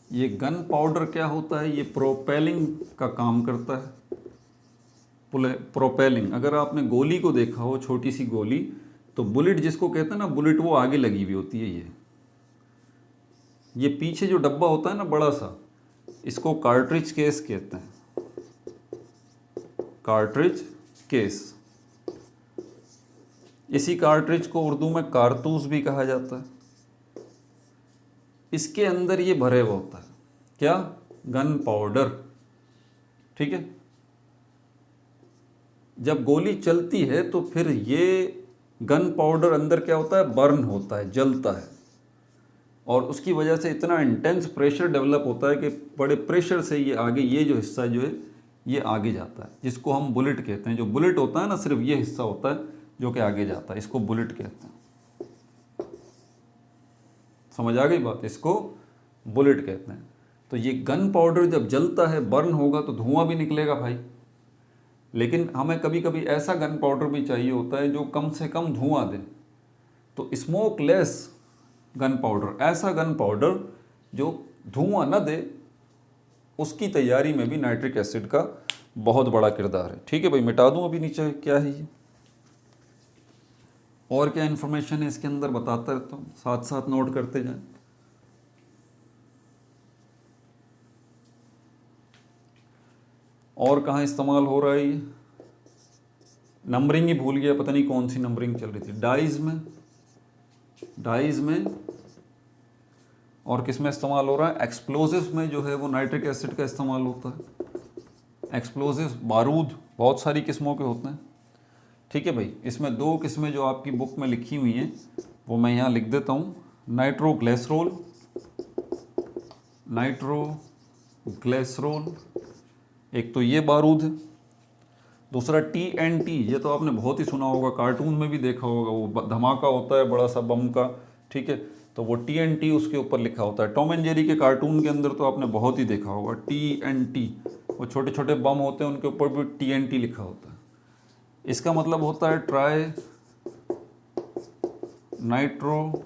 ये गन पाउडर क्या होता है? ये प्रोपेलिंग का काम करता है। प्रोपेलिंग, अगर आपने गोली को देखा हो, छोटी सी गोली, तो बुलेट जिसको कहते हैं ना, बुलेट वो आगे लगी हुई होती है। ये पीछे जो डब्बा होता है ना बड़ा सा, इसको कार्ट्रिज केस कहते हैं। Cartridge case. इसी कार्ट्रिज को उर्दू में कारतूस भी कहा जाता है। इसके अंदर ये भरे हुआ होता है क्या? Gun powder. ठीक है, जब गोली चलती है तो फिर ये गन पाउडर अंदर क्या होता है? बर्न होता है, जलता है, और उसकी वजह से इतना इंटेंस प्रेशर डेवलप होता है कि बड़े प्रेशर से ये आगे, ये जो हिस्सा जो है ये आगे जाता है, जिसको हम बुलेट कहते हैं। जो बुलेट होता है ना, सिर्फ ये हिस्सा होता है जो कि आगे जाता है, इसको बुलेट कहते हैं। समझ आ गई बात? इसको बुलेट कहते हैं। तो ये गन पाउडर जब जलता है, बर्न होगा, तो धुआं भी निकलेगा भाई। लेकिन हमें कभी कभी ऐसा गन पाउडर भी चाहिए होता है जो कम से कम धुआं दे। तो स्मोकलेस गन पाउडर, ऐसा गन पाउडर जो धुआं न दे, उसकी तैयारी में भी नाइट्रिक एसिड का बहुत बड़ा किरदार है। ठीक है भाई, मिटा दूं अभी नीचे क्या है ये, और क्या इन्फॉर्मेशन है इसके अंदर बताता रहता हूँ, साथ साथ नोट करते जाएं। और कहाँ इस्तेमाल हो रहा है ये? नंबरिंग ही भूल गया, पता नहीं कौन सी नंबरिंग चल रही थी। डाइज में और किस में इस्तेमाल हो रहा है? एक्सप्लोजिव में जो है वो नाइट्रिक एसिड का इस्तेमाल होता है। एक्सप्लोजिव, बारूद, बहुत सारी किस्मों के होते हैं। ठीक है भाई, इसमें दो किस्में जो आपकी बुक में लिखी हुई हैं वो मैं यहाँ लिख देता हूँ। नाइट्रोग्लिसरॉल, एक तो ये बारूद है, दूसरा TNT। ये तो आपने बहुत ही सुना होगा, कार्टून में भी देखा होगा, वो धमाका होता है बड़ा सा बम का। ठीक है, तो वो TNT उसके ऊपर लिखा होता है। टॉम एंड जेरी के कार्टून के अंदर तो आपने बहुत ही देखा होगा TNT, वो छोटे छोटे बम होते हैं, उनके ऊपर भी TNT लिखा होता है। इसका मतलब होता है ट्राई नाइट्रोटोलिन।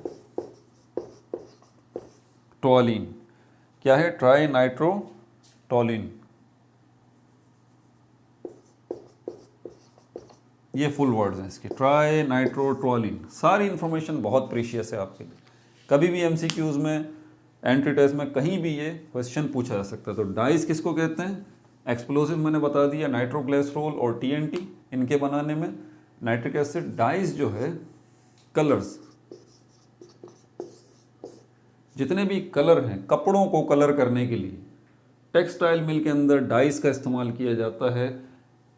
क्या है? Try nitrotoluene. ये फुल वर्ड्स हैं इसके, ट्राई नाइट्रोटोलिन। सारी इन्फॉर्मेशन बहुत प्रीशियस है आपके लिए। कभी भी एमसीक्यूज में, एंट्री टेस्ट में, कहीं भी ये क्वेश्चन पूछा जा सकता है। तो डाइस किसको कहते हैं? एक्सप्लोजिव मैंने बता दिया, नाइट्रोग्लिसरॉल और TNT। इनके बनाने में नाइट्रिक एसिड। डाइस जो है कलर्स, जितने भी कलर हैं, कपड़ों को कलर करने के लिए टेक्सटाइल मिल के अंदर डाइस का इस्तेमाल किया जाता है।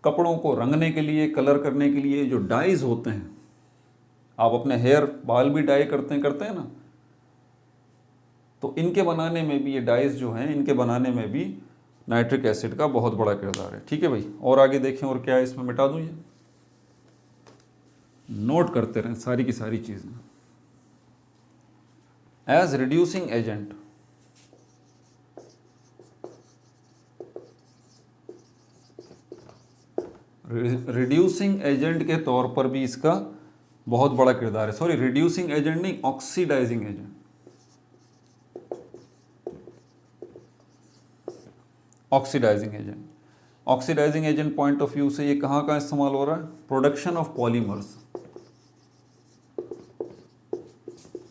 कपड़ों को रंगने के लिए, कलर करने के लिए जो डाइज होते हैं, आप अपने हेयर, बाल भी डाई करते हैं ना, तो इनके बनाने में भी ये डाइज जो हैं, इनके बनाने में भी नाइट्रिक एसिड का बहुत बड़ा किरदार है। ठीक है भाई, और आगे देखें और क्या है इसमें, मिटा दूं ये, नोट करते रहें सारी की सारी चीज़ें। As reducing agent, reducing agent के तौर पर भी इसका बहुत बड़ा किरदार है। सॉरी, रिड्यूसिंग एजेंट नहीं, oxidising agent. Oxidising agent. Oxidising agent point of view से ये कहाँ कहाँ इस्तेमाल हो रहा है? Production of polymers,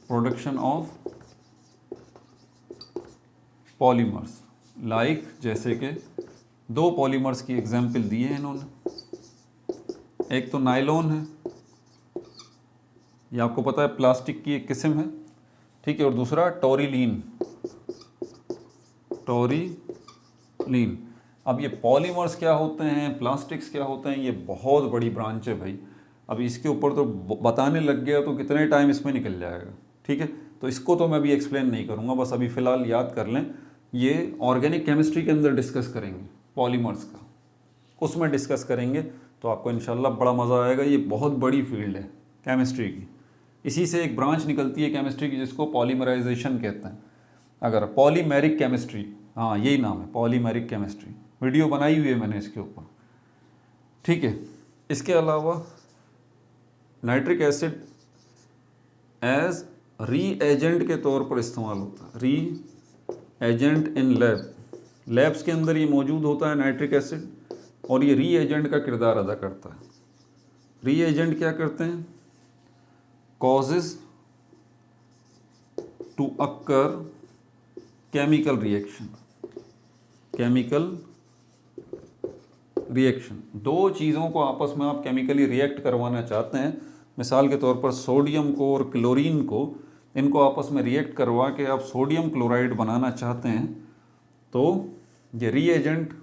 production of polymers, like जैसे कि दो पॉलीमर्स की एग्जाम्पल दी है इन्होंने, एक तो नायलॉन है, ये आपको पता है प्लास्टिक की एक किस्म है, ठीक है, और दूसरा टोरिलीन, टोरिलीन। अब ये पॉलीमर्स क्या होते हैं, प्लास्टिक्स क्या होते हैं, ये बहुत बड़ी ब्रांच है भाई। अब इसके ऊपर तो बताने लग गया तो कितने टाइम इसमें निकल जाएगा, ठीक है। तो इसको तो मैं अभी एक्सप्लेन नहीं करूँगा, बस अभी फ़िलहाल याद कर लें, ये ऑर्गेनिक केमिस्ट्री के अंदर डिस्कस करेंगे पॉलीमर्स का, उसमें डिस्कस करेंगे तो आपको इंशाल्लाह बड़ा मज़ा आएगा। ये बहुत बड़ी फील्ड है केमिस्ट्री की, इसी से एक ब्रांच निकलती है केमिस्ट्री की जिसको पॉलीमराइजेशन कहते हैं। अगर पॉलीमेरिक केमिस्ट्री, हाँ यही नाम है, पॉलीमेरिक केमिस्ट्री, वीडियो बनाई हुई है मैंने इसके ऊपर, ठीक है। इसके अलावा नाइट्रिक एसिड एज री एजेंट के तौर पर इस्तेमाल होता है, री एजेंट इन लैब, लैब्स के अंदर ये मौजूद होता है नाइट्रिक एसिड, और ये री एजेंट का किरदार अदा करता है। री एजेंट क्या करते हैं? Causes to occur chemical reaction, chemical reaction, दो चीज़ों को आपस में आप केमिकली रिएक्ट करवाना चाहते हैं, मिसाल के तौर पर सोडियम को और क्लोरीन को, इनको आपस में रिएक्ट करवा के आप सोडियम क्लोराइड बनाना चाहते हैं, तो ये रीएजेंट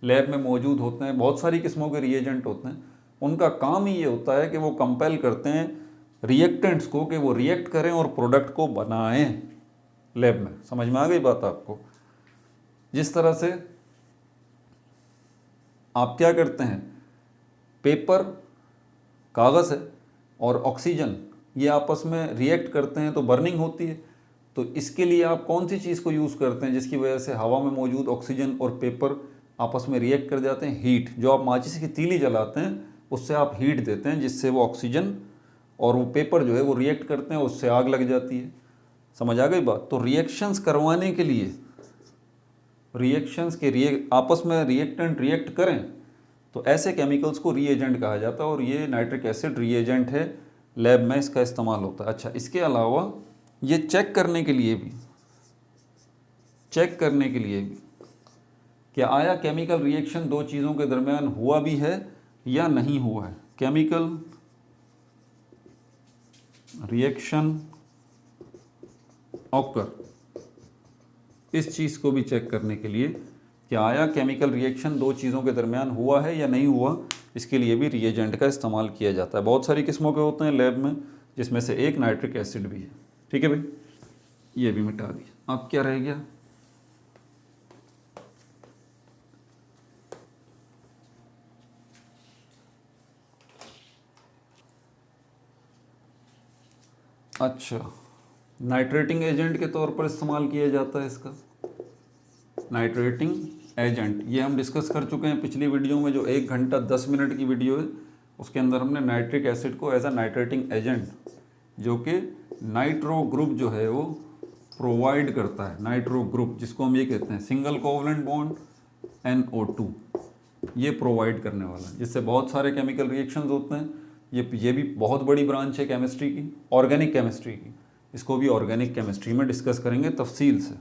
लैब में मौजूद होते हैं। बहुत सारी किस्मों के रीएजेंट होते हैं, उनका काम ही ये होता है कि वो कंपेल करते हैं रिएक्टेंट्स को कि वो रिएक्ट करें और प्रोडक्ट को बनाएं लैब में। समझ में आ गई बात आपको? जिस तरह से आप क्या करते हैं, पेपर, कागज़ है और ऑक्सीजन, ये आपस में रिएक्ट करते हैं तो बर्निंग होती है। तो इसके लिए आप कौन सी चीज़ को यूज़ करते हैं जिसकी वजह से हवा में मौजूद ऑक्सीजन और पेपर आपस में रिएक्ट कर जाते हैं? हीट। जो आप माचिस की तीली जलाते हैं उससे आप हीट देते हैं, जिससे वो ऑक्सीजन और वो पेपर जो है वो रिएक्ट करते हैं, उससे आग लग जाती है। समझ आ गई बात? तो रिएक्शंस करवाने के लिए, रिएक्शंस के आपस में रिएक्टेंट रिएक्ट करें तो ऐसे केमिकल्स को रीएजेंट कहा जाता है, और ये नाइट्रिक एसिड रीएजेंट है, लैब में इसका इस्तेमाल होता है। अच्छा, इसके अलावा ये चेक करने के लिए भी कि आया केमिकल रिएक्शन दो चीज़ों के दरमियान हुआ भी है या नहीं हुआ है, केमिकल रिएक्शन ऑकर, इस चीज़ को भी चेक करने के लिए कि आया केमिकल रिएक्शन दो चीज़ों के दरमियान हुआ है या नहीं हुआ, इसके लिए भी रिएजेंट का इस्तेमाल किया जाता है। बहुत सारी किस्मों के होते हैं लैब में, जिसमें से एक नाइट्रिक एसिड भी है। ठीक है भाई, ये भी मिटा दिया। अब क्या रह गया? अच्छा, नाइट्रेटिंग एजेंट के तौर पर इस्तेमाल किया जाता है इसका, नाइट्रेटिंग एजेंट। ये हम डिस्कस कर चुके हैं पिछली वीडियो में, जो 1 घंटा 10 मिनट की वीडियो है, उसके अंदर हमने नाइट्रिक एसिड को एज अ नाइट्रेटिंग एजेंट, जो कि नाइट्रो ग्रुप जो है वो प्रोवाइड करता है, नाइट्रो ग्रुप जिसको हम ये कहते हैं सिंगल कोवलेंट बॉन्ड NO2, ये प्रोवाइड करने वाला है, जिससे बहुत सारे केमिकल रिएक्शंस होते हैं। ये भी बहुत बड़ी ब्रांच है केमिस्ट्री की, ऑर्गेनिक केमिस्ट्री की। इसको भी ऑर्गेनिक केमिस्ट्री में डिस्कस करेंगे तफसील से।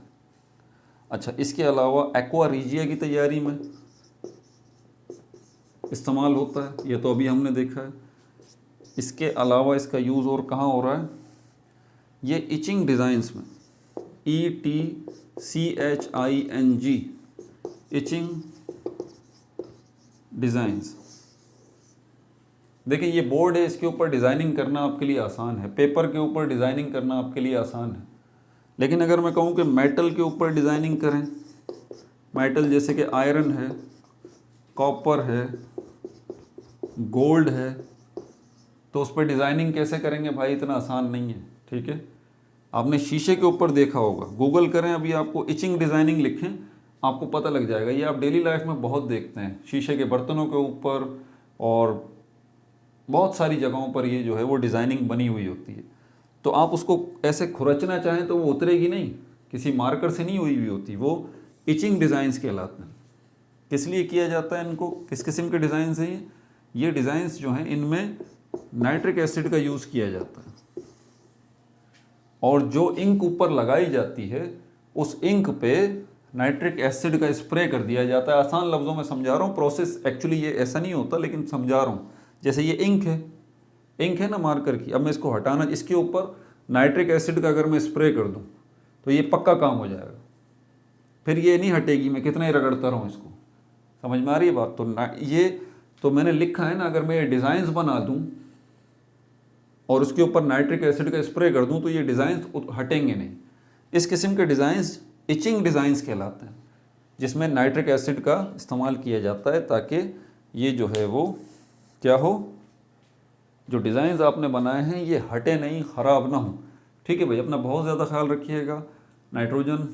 अच्छा, इसके अलावा एक्वा रीजिया की तैयारी में इस्तेमाल होता है, ये तो अभी हमने देखा है। इसके अलावा इसका यूज़ और कहाँ हो रहा है? ये इचिंग डिज़ाइंस में, ETCHING, इचिंग डिज़ाइंस। देखिए ये बोर्ड है, इसके ऊपर डिज़ाइनिंग करना आपके लिए आसान है, पेपर के ऊपर डिज़ाइनिंग करना आपके लिए आसान है। लेकिन अगर मैं कहूँ कि मेटल के ऊपर डिज़ाइनिंग करें, मेटल जैसे कि आयरन है, कॉपर है, गोल्ड है, तो उस पर डिज़ाइनिंग कैसे करेंगे भाई? इतना आसान नहीं है। ठीक है, आपने शीशे के ऊपर देखा होगा, गूगल करें अभी, आपको इचिंग डिज़ाइनिंग लिखें, आपको पता लग जाएगा। ये आप डेली लाइफ में बहुत देखते हैं, शीशे के बर्तनों के ऊपर और बहुत सारी जगहों पर ये जो है वो डिज़ाइनिंग बनी हुई होती है। तो आप उसको ऐसे खुरचना चाहें तो वो उतरेगी नहीं, किसी मार्कर से नहीं हुई हुई होती, वो इचिंग डिज़ाइंस कहलाते हैं। किस लिए किया जाता है इनको, किस किस्म के डिज़ाइंस हैं ये डिज़ाइंस जो हैं इनमें नाइट्रिक एसिड का यूज़ किया जाता है और जो इंक ऊपर लगाई जाती है उस इंक पे नाइट्रिक एसिड का स्प्रे कर दिया जाता है। आसान लफ्ज़ों में समझा रहा हूँ, प्रोसेस एक्चुअली ये ऐसा नहीं होता लेकिन समझा रहा हूँ। जैसे ये इंक है ना मार्कर की, अब मैं इसको हटाना, इसके ऊपर नाइट्रिक एसिड का अगर मैं स्प्रे कर दूँ तो ये पक्का काम हो जाएगा, फिर ये नहीं हटेगी, मैं कितना ही रगड़ता रहूँ इसको। समझ में आ रही है बात? तो ये तो मैंने लिखा है ना, अगर मैं ये डिज़ाइंस बना दूँ और उसके ऊपर नाइट्रिक एसिड का स्प्रे कर दूँ तो ये डिज़ाइंस हटेंगे नहीं। इस किस्म के डिज़ाइंस इचिंग डिज़ाइंस कहलाते हैं, जिसमें नाइट्रिक एसिड का इस्तेमाल किया जाता है ताकि ये जो है वो क्या हो, जो डिज़ाइंस आपने बनाए हैं ये हटे नहीं, ख़राब ना हो। ठीक है भाई, अपना बहुत ज़्यादा ख्याल रखिएगा। नाइट्रोजन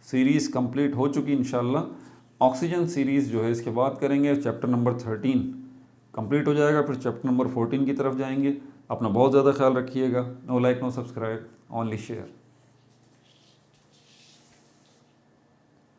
सीरीज़ कंप्लीट हो चुकी इंशाल्लाह। ऑक्सीजन सीरीज़ जो है इसके बाद करेंगे, चैप्टर नंबर 13 कंप्लीट हो जाएगा, फिर चैप्टर नंबर 14 की तरफ जाएंगे। अपना बहुत ज़्यादा ख्याल रखिएगा। No like no subscribe, only share.